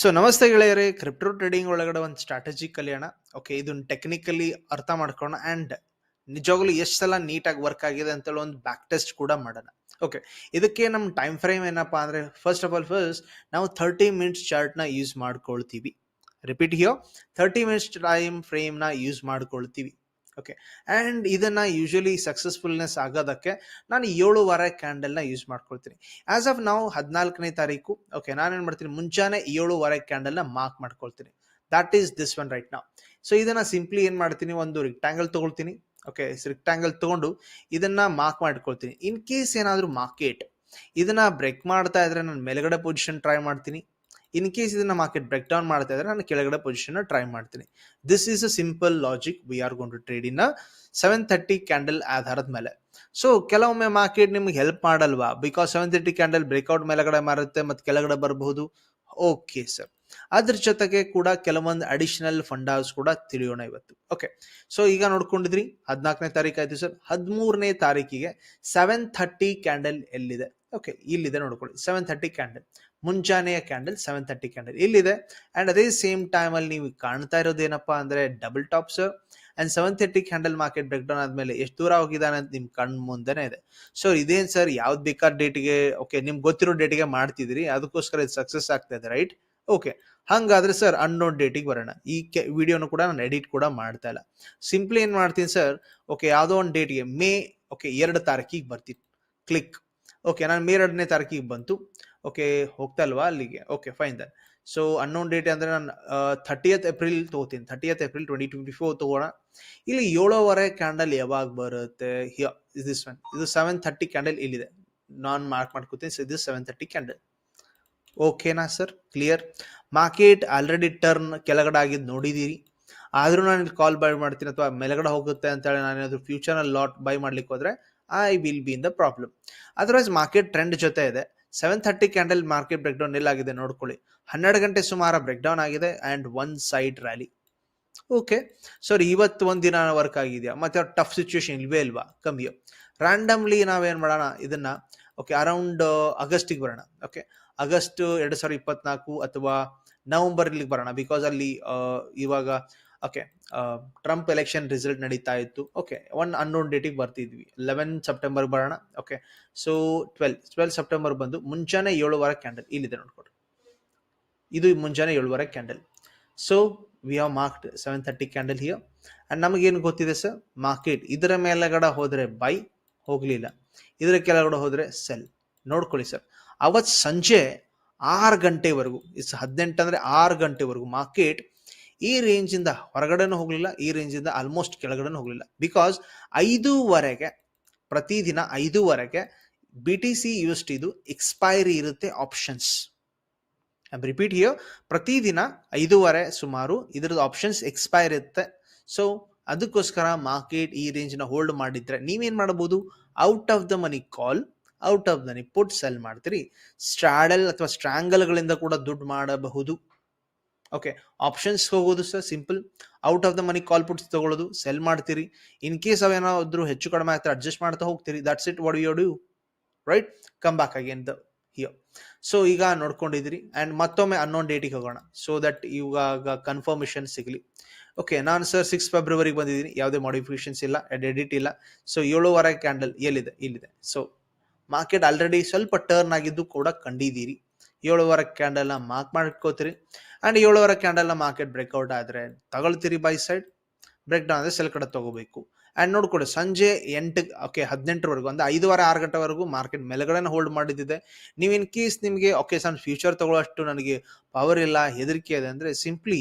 So ನಮಸ್ತೆ ಗೆಳೆಯರೇ, crypto trading ಒಳಗಡೆ ಒಂದು ಸ್ಟ್ರಾಟಜಿ ಕಲಿಯೋಣ. ಓಕೆ, ಇದನ್ನ ಟೆಕ್ನಿಕಲಿ ಅರ್ಥ ಮಾಡ್ಕೋಣ ಅಂಡ್ ನಿಜವಾಗ್ಲೂ ಎಷ್ಟು ಸಲ ನೀಟಾಗಿ ವರ್ಕ್ ಆಗಿದೆ ಅಂತೇಳಿ ಒಂದು ಬ್ಯಾಕ್ ಟೆಸ್ಟ್ ಕೂಡ ಮಾಡೋಣ. ಓಕೆ, ಇದಕ್ಕೆ ನಮ್ಮ ಟೈಮ್ ಫ್ರೇಮ್ ಏನಪ್ಪಾ ಅಂದ್ರೆ ಫಸ್ಟ್ ನಾವು 30 ಮಿನಿಟ್ಸ್ ಚಾರ್ಟ್ನ ಯೂಸ್ ಮಾಡ್ಕೊಳ್ತೀವಿ. ರಿಪೀಟ್ ಹಿಯೋ, 30 ಮಿನಿಟ್ಸ್ ಟೈಮ್ ಫ್ರೇಮ್ನ ಯೂಸ್ ಮಾಡ್ಕೊಳ್ತೀವಿ. ಓಕೆ, ಅಂಡ್ ಇದನ್ನ ಯೂಶಲಿ ಸಕ್ಸಸ್ಫುಲ್ನೆಸ್ ಆಗೋದಕ್ಕೆ ನಾನು 7 ವಾರ ಕ್ಯಾಂಡಲ್ನ ಯೂಸ್ ಮಾಡ್ಕೊಳ್ತೀನಿ. ಆಸ್ ಆಫ್ ನಾವು 14ನೇ ತಾರೀಕು. ಓಕೆ, ನಾನೇನ್ ಮಾಡ್ತೀನಿ, ಮುಂಚಾನೆ 7 ವಾರ ಕ್ಯಾಂಡಲ್ನ ಮಾರ್ಕ್ ಮಾಡ್ಕೊಳ್ತೀನಿ. That is this one right ನಾವು. ಸೊ ಇದನ್ನ ಸಿಂಪ್ಲಿ ಏನ್ ಮಾಡ್ತೀನಿ, ಒಂದು ರೆಕ್ಟಾಂಗಲ್ ತಗೊಳ್ತೀನಿ. ಓಕೆ, ರೆಕ್ಟಾಂಗಲ್ ತಗೊಂಡು ಇದನ್ನ ಮಾರ್ಕ್ ಮಾಡ್ಕೊಳ್ತೀನಿ. ಇನ್ ಕೇಸ್ ಏನಾದ್ರು ಮಾರ್ಕೆಟ್ ಇದನ್ನ ಬ್ರೇಕ್ ಮಾಡ್ತಾ ಇದ್ರೆ ನಾನು ಮೇಲ್ಗಡೆ ಪೊಸಿಷನ್ ಟ್ರೈ ಮಾಡ್ತೀನಿ. ಇನ್ ಕೇಸ್ ಇದನ್ನ ಮಾರ್ಕೆಟ್ ಬ್ರೇಕ್ ಡೌನ್ ಮಾಡ್ತಾ ಇದ್ರೆ ನಾನು ಕೆಳಗಡೆ ಪೊಸಿಷನ್ ಟ್ರೈ ಮಾಡ್ತೀನಿ. This is a simple logic we are going to trade in 730 candle ಆಧಾರದ ಮೇಲೆ. ಸೊ ಕೆಲವೊಮ್ಮೆ ಮಾರ್ಕೆಟ್ ನಿಮ್ಗೆ ಹೆಲ್ಪ್ ಮಾಡಲ್ವಾ, ಬಿಕಾಸ್ 730 ಕ್ಯಾಂಡಲ್ ಬ್ರೇಕ್ಔಟ್ ಮೇಲ್ಗಡೆ ಮಾರುತ್ತೆ ಮತ್ತೆ ಕೆಳಗಡೆ ಬರಬಹುದು. ಓಕೆ ಸರ್, ಅದ್ರ ಜೊತೆಗೆ ಕೂಡ ಕೆಲವೊಂದು ಅಡಿಷನಲ್ ಫಂಡಾಸ್ ಕೂಡ ತಿಳಿಯೋಣ ಇವತ್ತು. ಓಕೆ, ಸೊ ಈಗ ನೋಡ್ಕೊಂಡಿದ್ರಿ 14ನೇ ತಾರೀಕು ಆಯ್ತು ಸರ್. 13ನೇ ತಾರೀಕಿಗೆ 730 ಕ್ಯಾಂಡಲ್ ಎಲ್ಲಿದೆ? ಓಕೆ, ಇಲ್ಲಿದೆ ನೋಡ್ಕೊಳ್ಳಿ. 730 ಕ್ಯಾಂಡಲ್ ಮುಂಜಾನೆಯ ಕ್ಯಾಂಡಲ್, 730 ಕ್ಯಾಂಡಲ್ ಇಲ್ಲಿದೆ. ಅಂಡ್ ಅದೇ ಸೇಮ್ ಟೈಮ್ ಅಲ್ಲಿ ನೀವು ಕಾಣ್ತಾ ಇರೋದು ಏನಪ್ಪಾ ಅಂದ್ರೆ double top sir. And 730 candle market break down ಆದ್ಮೇಲೆ ಎಷ್ಟು ದೂರ ಹೋಗಿದ್ದಾನೆ ಅಂತ ನಿಮ್ ಕಣ್ ಮುಂದೆನೆ ಇದೆ. ಸೊ ಇದೇನ್ ಸರ್, ಯಾವ್ದು ಬೇಕಾದ ಡೇಟಿಗೆ, ಓಕೆ ನಿಮ್ಗೆ ಗೊತ್ತಿರೋ ಡೇಟಿಗೆ ಮಾಡ್ತಿದ್ರಿ, ಅದಕ್ಕೋಸ್ಕರ ಇದು ಸಕ್ಸಸ್ ಆಗ್ತಾ ಇದೆ, ರೈಟ್? ಓಕೆ, ಹಂಗಾದ್ರೆ ಸರ್ ಅನ್ನೋನ್ ಡೇಟಿಗೆ ಬರೋಣ. ಈ ವಿಡಿಯೋನು ಕೂಡ ನಾನು ಎಡಿಟ್ ಕೂಡ ಮಾಡ್ತಾ ಇಲ್ಲ. ಸಿಂಪ್ಲಿ ಏನ್ ಮಾಡ್ತೀನಿ ಸರ್, ಓಕೆ ಯಾವ್ದೋ ಒಂದು ಡೇಟ್ಗೆ ಮೇ 2 ತಾರೀಕಿಗೆ ಬರ್ತೀನಿ. ಕ್ಲಿಕ್. ಓಕೆ, ನಾನು ಮೇ 2ನೇ ತಾರೀಕಿಗೆ ಬಂತು. ಓಕೆ, ಹೋಗ್ತಾ ಇಲ್ವಾ ಅಲ್ಲಿಗೆ? Okay fine then. So unknown date ಅಂದ್ರೆ ನಾನು 30th ಏಪ್ರಿಲ್ ತಗೋತೀನಿ. 30th ಏಪ್ರಿಲ್ 2024 ತಗೋಣ. ಇಲ್ಲಿ 7 ವಾರ ಕ್ಯಾಂಡಲ್ ಯಾವಾಗ ಬರುತ್ತೆ? ದಿಸ್ ಒನ್, ಇದು 730 ಕ್ಯಾಂಡಲ್ ಇಲ್ಲಿದೆ. ನಾನು ಮಾರ್ಕ್ ಮಾಡ್ಕೋತೀನಿ. ಸೊ ಇದು 730 ಕ್ಯಾಂಡಲ್. ಓಕೆನಾ sir? Clear? Market already turn ಕೆಳಗಡೆ ಆಗಿದ್ದು ನೋಡಿದೀರಿ. ಆದ್ರೂ ನಾನು ಕಾಲ್ ಬೈ ಮಾಡ್ತೀನಿ ಅಥವಾ ಮೇಲ್ಗಡೆ ಹೋಗುತ್ತೆ ಅಂತ ಹೇಳಿ ನಾನು ಏನಾದ್ರು ಫ್ಯೂಚರ್ ಅಲ್ಲಿ ಲಾಟ್ ಬೈ ಮಾಡ್ಲಿಕ್ಕೆ ಹೋದ್ರೆ I will be in the problem. Otherwise market trend ಜೊತೆ ಇದೆ. 730 ಕ್ಯಾಂಡಲ್ ಮಾರ್ಕೆಟ್ ಬ್ರೇಕ್ ಡೌನ್ ಎಲ್ಲಾಗಿದೆ ನೋಡ್ಕೊಳ್ಳಿ. 12 ಗಂಟೆ ಸುಮಾರು ಬ್ರೇಕ್ ಡೌನ್ ಆಗಿದೆ and one side rally. Okay sir, ಇವತ್ತು ಒಂದಿನ ವರ್ಕ್ ಆಗಿದೆಯಾ? ಮತ್ತೆ ಟಫ್ ಸಿಚುವೇಶನ್ ಇಲ್ವೇ ಇಲ್ವಾ? ಕಮ್ಮಿಯೋ. ರ್ಯಾಂಡಮ್ಲಿ ನಾವೇನ್ ಮಾಡೋಣ ಇದನ್ನ. ಓಕೆ, ಅರೌಂಡ್ ಆಗಸ್ಟಿಗೆ ಬರೋಣ. ಓಕೆ, ಆಗಸ್ಟ್ 2024 ಅಥವಾ ನವೆಂಬರ್ ಇಲ್ಲಿಗೆ ಬರೋಣ. ಬಿಕಾಸ್ ಅಲ್ಲಿ ಇವಾಗ ಓಕೆ ಟ್ರಂಪ್ ಎಲೆಕ್ಷನ್ ರಿಸಲ್ಟ್ ನಡೀತಾ ಇತ್ತು. ಓಕೆ, ಒನ್ ಅನ್ನೋನ್ ಡೇಟಿಗೆ ಬರ್ತಿದ್ವಿ. 11 ಸೆಪ್ಟೆಂಬರ್ ಬರೋಣ. ಓಕೆ, ಸೊ 12 ಸೆಪ್ಟೆಂಬರ್ ಬಂದು ಮುಂಚಾನೆ 7 ವಾರ ಕ್ಯಾಂಡಲ್ ಇಲ್ಲಿದೆ ನೋಡ್ಕೊಡ್ರಿ. ಇದು ಮುಂಜಾನೆ 7 ವಾರ candle. So we have marked 730 candle here. And ನಮಗೇನು ಗೊತ್ತಿದೆ ಸರ್, ಮಾರ್ಕೆಟ್ ಇದರ ಮೇಲೆಗಡೆ ಹೋದ್ರೆ ಬೈ, ಹೋಗ್ಲಿಲ್ಲ. ಇದರ ಕೆಳಗಡೆ ಹೋದ್ರೆ ಸೆಲ್. ನೋಡ್ಕೊಳ್ಳಿ ಸರ್, ಅವತ್ ಸಂಜೆ 6 ಗಂಟೆವರೆಗೂ, 18 ಅಂದ್ರೆ 6 ಗಂಟೆವರೆಗೂ ಮಾರ್ಕೆಟ್ ಈ ರೇಂಜ್ ಇಂದ ಹೊರಗಡೆನೂ ಹೋಗ್ಲಿಲ್ಲ, ಈ ರೇಂಜ್ ಇಂದ ಆಲ್ಮೋಸ್ಟ್ ಕೆಳಗಡೆನೂ ಹೋಗ್ಲಿಲ್ಲ. ಬಿಕಾಸ್ 5ವರೆಗೆ, ಪ್ರತಿದಿನ 5ವರೆಗೆ BTC USD ಇದು ಎಕ್ಸ್ಪೈರಿ ಇರುತ್ತೆ ಆಪ್ಷನ್ಸ್. ರಿಪೀಟ್ ಹಿಯರ್, ಪ್ರತಿದಿನ 5ವರೆ ಸುಮಾರು ಇದ್ರದ್ದು ಆಪ್ಷನ್ಸ್ ಎಕ್ಸ್ಪೈರ್ ಇರುತ್ತೆ. ಸೊ ಅದಕ್ಕೋಸ್ಕರ ಮಾರ್ಕೆಟ್ ಈ ರೇಂಜ್ ನ ಹೋಲ್ಡ್ ಮಾಡಿದ್ರೆ ನೀವೇನ್ ಮಾಡಬಹುದು, out of the money call, out of the money put cell ಮಾಡ್ತೀರಿ. ಸ್ಟ್ರಾಡಲ್ ಅಥವಾ ಸ್ಟ್ರಾಂಗಲ್ ಗಳಿಂದ ಕೂಡ ದುಡ್ಡು ಮಾಡಬಹುದು. ಓಕೆ, ಆಪ್ಷನ್ಸ್ ಹೋಗೋದು sir simple. Out of the money call puts ತಗೊಳ್ಳೋದು, ಸೆಲ್ ಮಾಡ್ತೀರಿ. ಇನ್ ಕೇಸ್ ಅವೇನಾದ್ರೂ ಹೆಚ್ಚು ಕಡಿಮೆ ಆಗ್ತಾರೆ ಅಡ್ಜಸ್ಟ್ ಮಾಡ್ತಾ ಹೋಗ್ತೀರಿ. That's it, what you do, right? Come back again the here. So ಈಗ ನೋಡ್ಕೊಂಡಿದ್ರಿ. ಅಂಡ್ ಮತ್ತೊಮ್ಮೆ ಅನ್ನೋನ್ ಡೇಟಿಗೆ ಹೋಗೋಣ, ಸೊ ದಟ್ ಇವಾಗ ಕನ್ಫರ್ಮೇಶನ್ ಸಿಗಲಿ. ಓಕೆ, ನಾನು ಸರ್ 6 ಫೆಬ್ರವರಿಗೆ ಬಂದಿದ್ದೀನಿ. ಯಾವುದೇ ಮಾಡಿಫಿಕೇಶನ್ಸ್ ಇಲ್ಲ, ಎಡಿಟ್ ಇಲ್ಲ. ಸೊ 7 ವಾರ ಕ್ಯಾಂಡಲ್ ಎಲ್ಲಿದೆ? ಇಲ್ಲಿದೆ. ಸೊ ಮಾರ್ಕೆಟ್ ಆಲ್ರೆಡಿ ಸ್ವಲ್ಪ ಟರ್ನ್ ಆಗಿದ್ದು ಕೂಡ ಕಂಡಿದ್ದೀರಿ. 7 ವಾರ ಕ್ಯಾಂಡಲ್ ನ ಮಾರ್ಕ್ ಮಾಡ್ಕೋತೀರಿ. ಅಂಡ್ 7 ವಾರ ಕ್ಯಾಂಡಲ್ ನ ಮಾರ್ಕೆಟ್ ಬ್ರೇಕ್ಔಟ್ ಆದ್ರೆ ತಗೊಳ್ತೀರಿ ಬೈ ಸೈಡ್, ಬ್ರೇಕ್ ಡೌನ್ ಆದ್ರೆ ಸೆಲ್ ಕಡೆ ತಗೋಬೇಕು. ಅಂಡ್ ನೋಡ್ಕೊಡಿ, ಸಂಜೆ 8, ಓಕೆ 18ವರೆಗೂ ಅಂದ್ರೆ 5 ವಾರ 6 ಗಂಟೆವರೆಗೂ ಮಾರ್ಕೆಟ್ ಮೇಲ್ಗಡೆನ ಹೋಲ್ಡ್ ಮಾಡಿದ್ದಿದೆ. ನೀವು ಇನ್ ಕೇಸ್ ನಿಮಗೆ ಓಕೆ ಸರ್ ಫ್ಯೂಚರ್ ತಗೊಳ್ಳೋಷ್ಟು ನನಗೆ ಪವರ್ ಇಲ್ಲ, ಹೆದರಿಕೆ ಇದೆ ಅಂದ್ರೆ ಸಿಂಪ್ಲಿ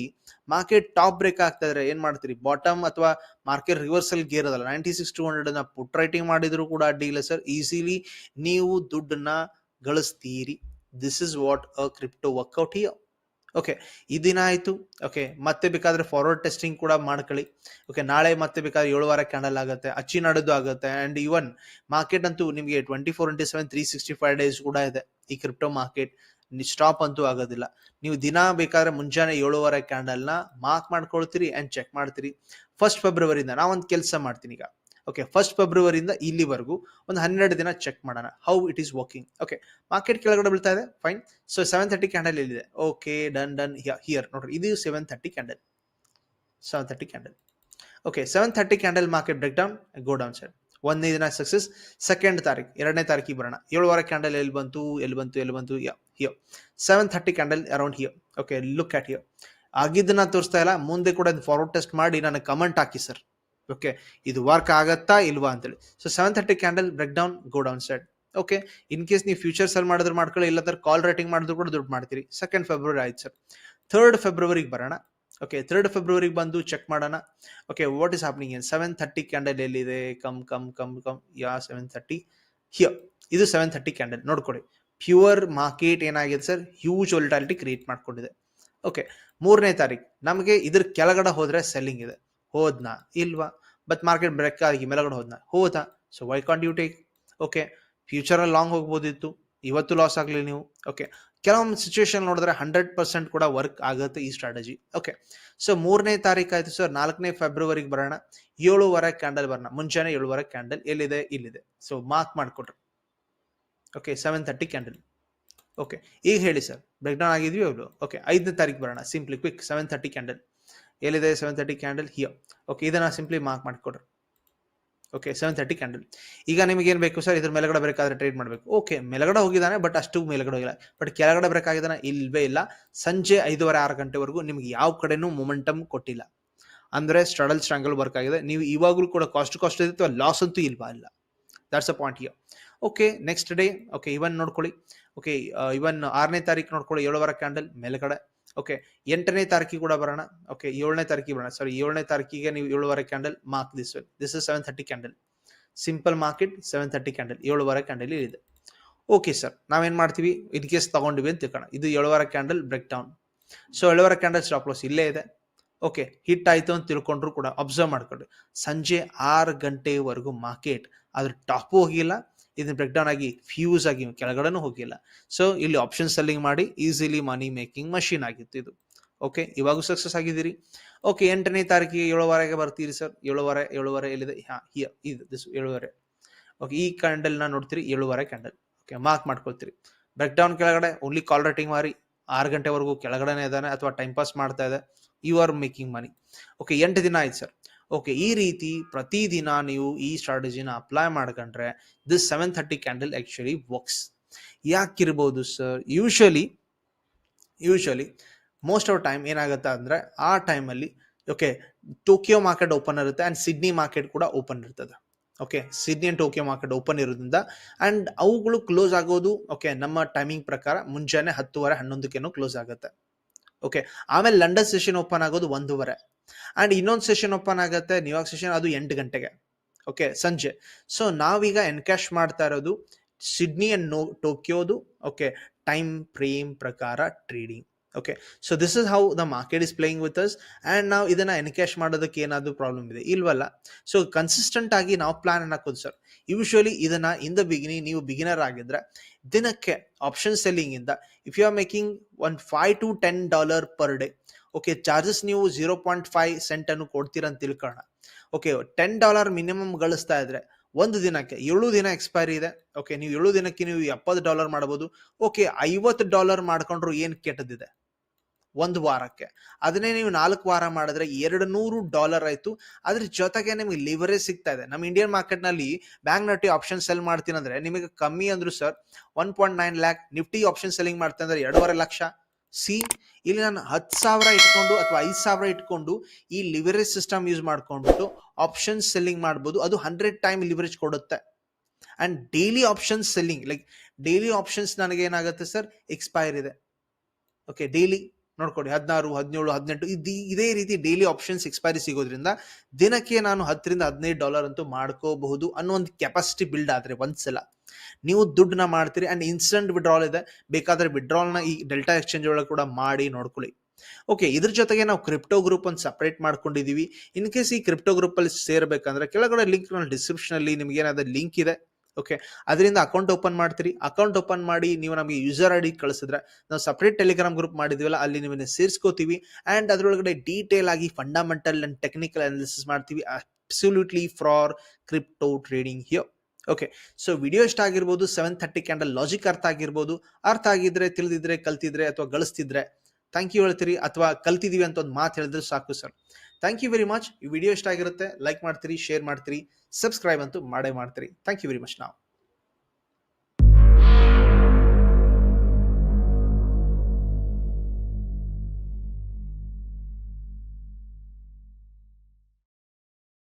ಮಾರ್ಕೆಟ್ ಟಾಪ್ ಬ್ರೇಕ್ ಆಗ್ತಾ ಇದ್ರೆ ಏನ್ ಮಾಡ್ತೀರಿ, ಬಾಟಮ್ ಅಥವಾ ಮಾರ್ಕೆಟ್ ರಿವರ್ಸಲ್ ಗೇರ್ ಅದಲ್ಲ 96,200 ನ ಪುಟ್ ರೈಟಿಂಗ್ ಮಾಡಿದ್ರು ಕೂಡ ಅಡ್ಡಿ ಇಲ್ಲ ಸರ್. ಈಸಿಲಿ ನೀವು ದುಡ್ಡನ್ನ ಗಳಿಸ್ತೀರಿ. This is what a crypto work out here. Okay, ಈ ದಿನ ಆಯ್ತು. ಓಕೆ, ಮತ್ತೆ ಬೇಕಾದ್ರೆ ಫಾರ್ವರ್ಡ್ ಟೆಸ್ಟಿಂಗ್ ಕೂಡ ಮಾಡ್ಕೊಳ್ಳಿ. ಓಕೆ, ನಾಳೆ ಮತ್ತೆ ಬೇಕಾದ್ರೆ 7 ವಾರ ಕ್ಯಾಂಡಲ್ ಆಗುತ್ತೆ, ಅಚ್ಚಿ ನಡೆದು ಆಗುತ್ತೆ. ಅಂಡ್ ಇವನ್ ಮಾರ್ಕೆಟ್ ಅಂತೂ ನಿಮಗೆ 24/7 365 ಡೇಸ್ ಕೂಡ ಇದೆ. ಈ ಕ್ರಿಪ್ಟೋ ಮಾರ್ಕೆಟ್ ಸ್ಟಾಪ್ ಅಂತೂ ಆಗೋದಿಲ್ಲ. ನೀವು ದಿನ ಬೇಕಾದ್ರೆ ಮುಂಜಾನೆ 7 ವಾರ ಕ್ಯಾಂಡಲ್ ನ ಮಾರ್ಕ್ ಮಾಡ್ಕೊಳ್ತೀರಿ ಅಂಡ್ ಚೆಕ್ ಮಾಡ್ತೀರಿ. 1 ಫೆಬ್ರವರಿಯಿಂದ ನಾವೊಂದು ಕೆಲಸ ಮಾಡ್ತೀನಿ. ಈಗ ಓಕೆ, 1 ಫೆಬ್ರವರಿಯಿಂದ ಇಲ್ಲಿವರೆಗೂ ಒಂದು 12 ದಿನ ಚೆಕ್ ಮಾಡೋಣ how it is working. Okay, market ಕೆಳಗಡೆ ಬೀಳ್ತಾ ಇದೆ, ಫೈನ್. ಸೊ 730 ಕ್ಯಾಂಡಲ್ ಇಲ್ಲಿದೆ, ಓಕೆ, ಡನ್ ಹಿಯರ್ ನೋಡ್ರಿ, ಇದು 730 candle. Okay, 730 candle market break down, go downside. 1ನೇ ದಿನ ಸಕ್ಸಸ್. 2nd ತಾರೀಕು, 2ನೇ ತಾರೀಕಿಗೆ ಬರೋಣ. 7 ವಾರ ಕ್ಯಾಂಡಲ್ ಎಲ್ಲಿ ಬಂತು here. 730 candle around here. Okay, look at here. ಆಗಿದ್ದನ್ನ ತೋರಿಸ್ತಾ ಇಲ್ಲ, ಮುಂದೆ ಕೂಡ ಫಾರ್ವರ್ಡ್ ಟೆಸ್ಟ್ ಮಾಡಿ ನನಗೆ ಕಮೆಂಟ್ ಹಾಕಿ ಸರ್. ಓಕೆ, ಇದು ವರ್ಕ್ ಆಗತ್ತಾ ಇಲ್ವಾ ಅಂತೇಳಿ. So 730 candle break down, go downside. Okay, in case ನೀವು ಫ್ಯೂಚರ್ಸ್ ಅಲ್ಲಿ ಮಾಡಿದ್ರೆ ಮಾಡ್ಕೊಳ್ಳಿ, ಇಲ್ಲ ಕಾಲ್ ರೇಟಿಂಗ್ ಮಾಡಿದ್ರು ಕೂಡ ದುಡ್ಡು ಮಾಡ್ತೀರಿ. 2nd ಫೆಬ್ರವರಿ ಆಯ್ತು ಸರ್. 3rd ಫೆಬ್ರವರಿಗೆ ಬರೋಣ. ಓಕೆ, 3rd ಫೆಬ್ರವರಿಗೆ ಬಂದು ಚೆಕ್ ಮಾಡೋಣ. Okay, what is happening in 730 candle ಎಲ್ಲಿದೆ? Come 730 here. ಇದು 730 ಕ್ಯಾಂಡಲ್ ನೋಡ್ಕೊಳ್ಳಿ. ಪ್ಯೂರ್ ಮಾರ್ಕೆಟ್ ಏನಾಗಿದೆ ಸರ್, ಹ್ಯೂಜ್ ವೊಲಟಾಲಿಟಿ ಕ್ರಿಯೇಟ್ ಮಾಡ್ಕೊಂಡಿದೆ. ಓಕೆ, 3ನೇ ತಾರೀಕು ನಮಗೆ ಇದ್ರ ಕೆಳಗಡೆ ಹೋದ್ರೆ ಸೆಲ್ಲಿಂಗ್ ಇದೆ, ಹೋದ್ನಾ ಇಲ್ವಾ? ಬಟ್ ಮಾರ್ಕೆಟ್ ಬ್ರೇಕ್ ಆಗಿ ಮೇಲಗಡೆ ಹೋದಾ? So why can't you take? Okay, future ಅಲ್ಲಿ ಲಾಂಗ್ ಹೋಗ್ಬೋದಿತ್ತು, ಇವತ್ತು ಲಾಸ್ ಆಗಲಿ ನೀವು. ಓಕೆ, ಕೆಲವೊಂದು ಸಿಚುವೇಶನ್ ನೋಡಿದ್ರೆ 100% ಕೂಡ ವರ್ಕ್ ಆಗುತ್ತೆ ಈ ಸ್ಟ್ರಾಟಜಿ. ಓಕೆ, ಸೊ 3ನೇ ತಾರೀಕು ಆಯ್ತು ಸರ್. 4ನೇ ಫೆಬ್ರವರಿಗೆ ಬರೋಣ. 7 ಕ್ಯಾಂಡಲ್ ಬರೋಣ. ಮುಂಚೆನೆ 7 ಕ್ಯಾಂಡಲ್ ಎಲ್ಲಿದೆ? ಇಲ್ಲಿದೆ. ಸೊ ಮಾರ್ಕ್ ಮಾಡ್ಕೊಟ್ರಿ. Okay, 730 candle. ಓಕೆ, ಈಗ ಹೇಳಿ ಸರ್, ಬ್ರೇಕ್ ಡೌನ್ ಆಗಿದ್ವಿ ಅವಳು. ಓಕೆ, 5ನೇ ತಾರೀಕು ಬರೋಣ. ಸಿಂಪ್ಲಿ ಕ್ವಿಕ್ 730 ಕ್ಯಾಂಡಲ್ ಎಲ್ಲಿದೆ? 730 ಕ್ಯಾಂಡಲ್ ಹಿಯರ್. ಓಕೆ, ಇದನ್ನ ಸಿಂಪ್ಲಿ ಮಾರ್ಕ್ ಮಾಡಿಕೊಡ್ರಿ. Okay, 730 candle. ಈಗ ನಿಮಗೆ ಏನ್ ಬೇಕು ಸರ್? ಇದ್ರ ಮೇಲ್ಗಡೆ ಬೇಕಾದ್ರೆ ಟ್ರೇಡ್ ಮಾಡಬೇಕು. ಓಕೆ, ಮೇಲ್ಗಡೆ ಹೋಗಿದ್ದಾನೆ, ಬಟ್ ಅಷ್ಟು ಮೇಲ್ಗಡೆ ಹೋಗಿಲ್ಲ. ಬಟ್ ಕೆಳಗಡೆ ಬ್ರೇಕ್ ಆಗಿದ್ದಾನೆ? ಇಲ್ವೇ ಇಲ್ಲ. ಸಂಜೆ 5:30-6 ಗಂಟೆವರೆಗೂ ನಿಮ್ಗೆ ಯಾವ ಕಡೆನೂ ಮೊಮೆಂಟಮ್ ಕೊಟ್ಟಿಲ್ಲ. ಅಂದ್ರೆ ಸ್ಟ್ರಂಗಲ್ ವರ್ಕ್ ಆಗಿದೆ. ನೀವು ಇವಾಗಲೂ ಕೂಡ ಕಾಸ್ಟ್ ಇರುತ್ತೆ, ಲಾಸ್ ಅಂತೂ ಇಲ್ವಾ? ಇಲ್ಲ. That's a point here. Okay, next day. Okay, ಇವನ್ ನೋಡ್ಕೊಳ್ಳಿ. ಓಕೆ, ಇವನ್ 6ನೇ ತಾರೀಕು ನೋಡ್ಕೊಳ್ಳಿ. 7 ಕ್ಯಾಂಡಲ್ ಮೇಲ್ಗಡೆ. ಓಕೆ, 8ನೇ ತಾರೀಕಿಗೆ ಕೂಡ ಬರೋಣ. ಓಕೆ, 7ನೇ ತಾರೀಕಿಗೆ ಬರೋಣ. ಸಾರಿ, 7ನೇ ತಾರೀಕಿಗೆ ನೀವು 7 candle mark this is 730 candle. Simple market 730 candle 7 candle ಇದೆ. ಓಕೆ ಸರ್, ನಾವೇನ್ ಮಾಡ್ತೀವಿ? ಇನ್ ಕೇಸ್ ತಗೊಂಡಿವಿ ಅಂತ ತಿಳ್ಕೋಣ. ಇದು 7 candle break down. So 7 candle stop loss ಇಲ್ಲೇ ಇದೆ. ಓಕೆ, ಹಿಟ್ ಆಯ್ತು ಅಂತ ತಿಳ್ಕೊಂಡ್ರು ಕೂಡ ಅಬ್ಸರ್ವ್ ಮಾಡ್ಕೊಂಡು ಸಂಜೆ 6 ಗಂಟೆವರೆಗೂ ಮಾರ್ಕೆಟ್ ಅದ್ರ ಟಾಪ್ ಹೋಗಿಲ್ಲ, ಇದನ್ನ ಬ್ರೇಕ್ ಡೌನ್ ಆಗಿ ಫ್ಯೂಸ್ ಆಗಿ ಕೆಳಗಡೆನೂ ಹೋಗಿಲ್ಲ. ಸೊ ಇಲ್ಲಿ ಆಪ್ಷನ್ ಸೆಲ್ಲಿಂಗ್ ಮಾಡಿ ಈಸಿಲಿ ಮನಿ ಮೇಕಿಂಗ್ ಮಷೀನ್ ಆಗಿತ್ತು ಇದು. ಓಕೆ, ಇವಾಗೂ ಸಕ್ಸಸ್ ಆಗಿದ್ದೀರಿ. ಓಕೆ, 8ನೇ ತಾರೀಕಿಗೆ 7 ಬರ್ತೀರಿ ಸರ್. 7 ಎಲ್ಲಿದೆ? ಇದು 7. ಓಕೆ, ಈ ಕ್ಯಾಂಡಲ್ ನ ನೋಡ್ತೀರಿ, 7 ಕ್ಯಾಂಡಲ್. ಓಕೆ, ಮಾರ್ಕ್ ಮಾಡ್ಕೊಳ್ತೀರಿ. ಬ್ರೇಕ್ ಡೌನ್ ಕೆಳಗಡೆ ಓನ್ಲಿ ಕಾಲ್ ರೇಟಿಂಗ್ ಮಾರಿ 6 ಗಂಟೆವರೆಗೂ ಕೆಳಗಡೆನೆ ಇದ್ದಾನೆ ಅಥವಾ ಟೈಮ್ ಪಾಸ್ ಮಾಡ್ತಾ ಇದೆ, you are making money. Okay, 8 ದಿನ ಆಯ್ತು ಸರ್. ಓಕೆ, ಈ ರೀತಿ ಪ್ರತಿದಿನ ನೀವು ಈ ಸ್ಟ್ರಾಟಜಿನ ಅಪ್ಲೈ ಮಾಡ್ಕೊಂಡ್ರೆ ದಿಸ್ 730 ಕ್ಯಾಂಡಲ್ ಆಕ್ಚುಲಿ ವರ್ಕ್ಸ್. ಯಾಕಿರ್ಬೋದು ಸರ್? ಯೂಶಲಿ ಮೋಸ್ಟ್ ಆಫ್ ಟೈಮ್ ಏನಾಗುತ್ತೆ ಅಂದ್ರೆ ಆ ಟೈಮಲ್ಲಿ ಓಕೆ ಟೋಕಿಯೋ ಮಾರ್ಕೆಟ್ ಓಪನ್ ಇರುತ್ತೆ ಅಂಡ್ ಸಿಡ್ನಿ ಮಾರ್ಕೆಟ್ ಕೂಡ ಓಪನ್ ಇರ್ತದೆ. Okay, Sydney and Tokyo market open ಇರೋದ್ರಿಂದ ಅಂಡ್ ಅವುಗಳು ಕ್ಲೋಸ್ ಆಗೋದು ಓಕೆ ನಮ್ಮ ಟೈಮಿಂಗ್ ಪ್ರಕಾರ ಮುಂಜಾನೆ 10:30-11 ಕ್ಲೋಸ್ ಆಗುತ್ತೆ. ಓಕೆ, ಆಮೇಲೆ ಲಂಡನ್ ಸೆಷನ್ ಓಪನ್ ಆಗೋದು 1:30 ಅಂಡ್ ಇನ್ನೊಂದು ಸೆಷನ್ ಓಪನ್ ಆಗುತ್ತೆ ನ್ಯೂಯಾರ್ಕ್ ಸೆಷನ್, ಅದು 8 ಗಂಟೆಗೆ. ಓಕೆ, ಸಂಜೆ. ಸೊ ನಾವೀಗ ಎನ್ಕ್ಯಾಶ್ ಮಾಡ್ತಾ ಇರೋದು ಸಿಡ್ನಿ ಅಂಡ್ ಟೋಕಿಯೋದು ಓಕೆ ಟೈಮ್ ಫ್ರೇಮ್ ಪ್ರಕಾರ trading. Okay, so this is how the market is playing with us and ನಾವು ಇದನ್ನ ಎನ್ಕ್ಯಾಶ್ ಮಾಡೋದಕ್ಕೆ ಏನಾದ್ರು ಪ್ರಾಬ್ಲಮ್ ಇದೆ ಇಲ್ವಲ್ಲ. ಸೊ ಕನ್ಸಿಸ್ಟೆಂಟ್ ಆಗಿ ನಾವು ಪ್ಲಾನ್ ಅನ್ನ ಹಾಕೋದು ಸರ್. ಯೂಶುವಲಿ ಇದನ್ನ ಇನ್ ದ ಬಿಗಿನಿಂಗ್ ನೀವು ಬಿಗಿನರ್ ಆಗಿದ್ರೆ ದಿನಕ್ಕೆ ಆಪ್ಷನ್ ಸೆಲ್ಲಿಂಗ್ ಇಂದ if you are making $5 to $10 per day, okay, charges ನೀವು 0.5 ಸೆಂಟ್ ಅನ್ನು ಕೊಡ್ತೀರಾ ಅಂತ ತಿಳ್ಕೊಳ್ಳೋಣ. ಓಕೆ, $10 ಮಿನಿಮಮ್ ಗಳಿಸ್ತಾ ಇದ್ರೆ ಒಂದು ದಿನಕ್ಕೆ 7 ದಿನ ಎಕ್ಸ್ಪೈರಿ ಇದೆ. ಓಕೆ, ನೀವು 7 ದಿನಕ್ಕೆ ನೀವು $70 ಮಾಡಬಹುದು. ಓಕೆ, $50 ಮಾಡ್ಕೊಂಡ್ರು ಏನ್ ಕೆಟ್ಟದಿದೆ ಒಂದು ವಾರಕ್ಕೆ. ಅದನ್ನೇ ನೀವು 4 ವಾರ ಮಾಡಿದ್ರೆ $200 ಆಯ್ತು. ಅದ್ರ ಜೊತೆಗೆ ನಿಮಗೆ ಲಿವರೇಜ್ ಸಿಗ್ತಾ ಇದೆ. ನಮ್ಮ ಇಂಡಿಯನ್ ಮಾರ್ಕೆಟ್ ನಲ್ಲಿ ಬ್ಯಾಂಕ್ ನಿಫ್ಟಿ ಆಪ್ಷನ್ ಸೆಲ್ ಮಾಡ್ತೀನಿ ಅಂದ್ರೆ ನಿಮಗೆ ಕಮ್ಮಿ ಅಂದ್ರು sir 1.9 lakh, Nifty option selling ಮಾಡ್ತೀನಿ ಅಂದ್ರೆ 2.5 ಲಕ್ಷ. ಇಲ್ಲಿ ನಾನು 10,000 ಇಟ್ಕೊಂಡು ಅಥವಾ 5,000 ಇಟ್ಕೊಂಡು ಈ ಲಿವರೇಜ್ ಸಿಸ್ಟಮ್ ಯೂಸ್ ಮಾಡ್ಕೊಂಡ್ಬಿಟ್ಟು ಆಪ್ಷನ್ ಸೆಲ್ಲಿಂಗ್ ಮಾಡ್ಬೋದು. ಅದು 100 ಟೈಮ್ ಲಿವರೇಜ್ ಕೊಡುತ್ತೆ. And daily option selling like daily options ನನಗೆ ಏನಾಗುತ್ತೆ ಸರ್ ಎಕ್ಸ್ಪೈರ್ ಇದೆ. ಓಕೆ, ಡೈಲಿ ನೋಡ್ಕೊಡಿ 16, 17, 18 ಇದೇ ರೀತಿ ಡೈಲಿ ಆಪ್ಷನ್ಸ್ ಎಕ್ಸ್ಪೈರಿ ಸಿಗೋದ್ರಿಂದ ದಿನಕ್ಕೆ ನಾನು $10-15 ಅಂತೂ ಮಾಡ್ಕೋಬಹುದು ಅನ್ನೋ ಒಂದು ಕೆಪಾಸಿಟಿ ಬಿಲ್ಡ್ ಆದ್ರೆ ಒಂದ್ಸಲ ನೀವು ದುಡ್ಡನ್ನ ಮಾಡ್ತೀರಿ ಅಂಡ್ ಇನ್ಸ್ಟೆಂಟ್ ವಿಡ್ರಾಲ್ ಇದೆ. ಬೇಕಾದ್ರೆ ವಿಡ್ರಾಲ್ನ ಈ ಡೆಲ್ಟಾ ಎಕ್ಸ್ಚೇಂಜ್ ಒಳಗೆ ಕೂಡ ಮಾಡಿ ನೋಡ್ಕೊಳ್ಳಿ. ಓಕೆ, ಇದ್ರ ಜೊತೆಗೆ ನಾವು ಕ್ರಿಪ್ಟೋ ಗ್ರೂಪ್ ಒಂದು ಸಪರೇಟ್ ಮಾಡ್ಕೊಂಡಿದೀವಿ. ಇನ್ ಕೇಸ್ ಈ ಕ್ರಿಪ್ಟೋ ಗ್ರೂಪ್ ಅಲ್ಲಿ ಸೇರ್ಬೇಕಂದ್ರೆ ಕೆಳಗಡೆ ಲಿಂಕ್ ಡಿಸ್ಕ್ರಿಪ್ಷನ್ ಅಲ್ಲಿ ನಿಮ್ಗೆ ಏನಾದ್ರು ಲಿಂಕ್ ಇದೆ. ಓಕೆ, ಅದರಿಂದ ಅಕೌಂಟ್ ಓಪನ್ ಮಾಡ್ತೀರಿ. ಅಕೌಂಟ್ ಓಪನ್ ಮಾಡಿ ನೀವು ನಮಗೆ ಯೂಸರ್ ಐಡಿ ಕಳಿಸಿದ್ರೆ ನಾವು ಸಪರೇಟ್ ಟೆಲಿಗ್ರಾಮ್ ಗ್ರೂಪ್ ಮಾಡಿದ್ವಲ್ಲ ಅಲ್ಲಿ ನಿಮ್ಮನ್ನ ಸೇರಿಸ್ಕೋತೀವಿ ಅಂಡ್ ಅದರೊಳಗಡೆ ಡೀಟೇಲ್ ಆಗಿ ಫಂಡಮೆಂಟಲ್ ಅಂಡ್ ಟೆಕ್ನಿಕಲ್ ಅನಾಲಿಸಿಸ್ ಮಾಡ್ತೀವಿ. Absolutely for crypto trading here. Okay, so video ಇಷ್ಟ ಆಗಿರ್ಬೋದು, 730 ಕ್ಯಾಂಡಲ್ ಲಾಜಿಕ್ ಅರ್ಥ ಆಗಿರ್ಬೋದು. ಅರ್ಥ ಆಗಿದ್ರೆ, ತಿಳಿದಿದ್ರೆ, ಕಲ್ತಿದ್ರೆ ಅಥವಾ ಗಳಿಸ್ತಿದ್ರೆ ಥ್ಯಾಂಕ್ ಯು ಹೇಳ್ತೀರಿ, ಅಥವಾ ಕಲ್ತಿದೀವಿ ಅಂತ ಒಂದು ಮಾತು ಹೇಳಿದ್ರೆ ಸಾಕು sir. Thank you very much. ಈ ವಿಡಿಯೋ ಇಷ್ಟ ಆಗಿರುತ್ತೆ, ಲೈಕ್ ಮಾಡ್ತೀರಿ, ಶೇರ್ ಮಾಡ್ತೀರಿ, ಸಬ್ಸ್ಕ್ರೈಬ್ ಅಂತೂ ಮಾಡೇ ಮಾಡ್ತೀರಿ. Thank you very much. ನಾವು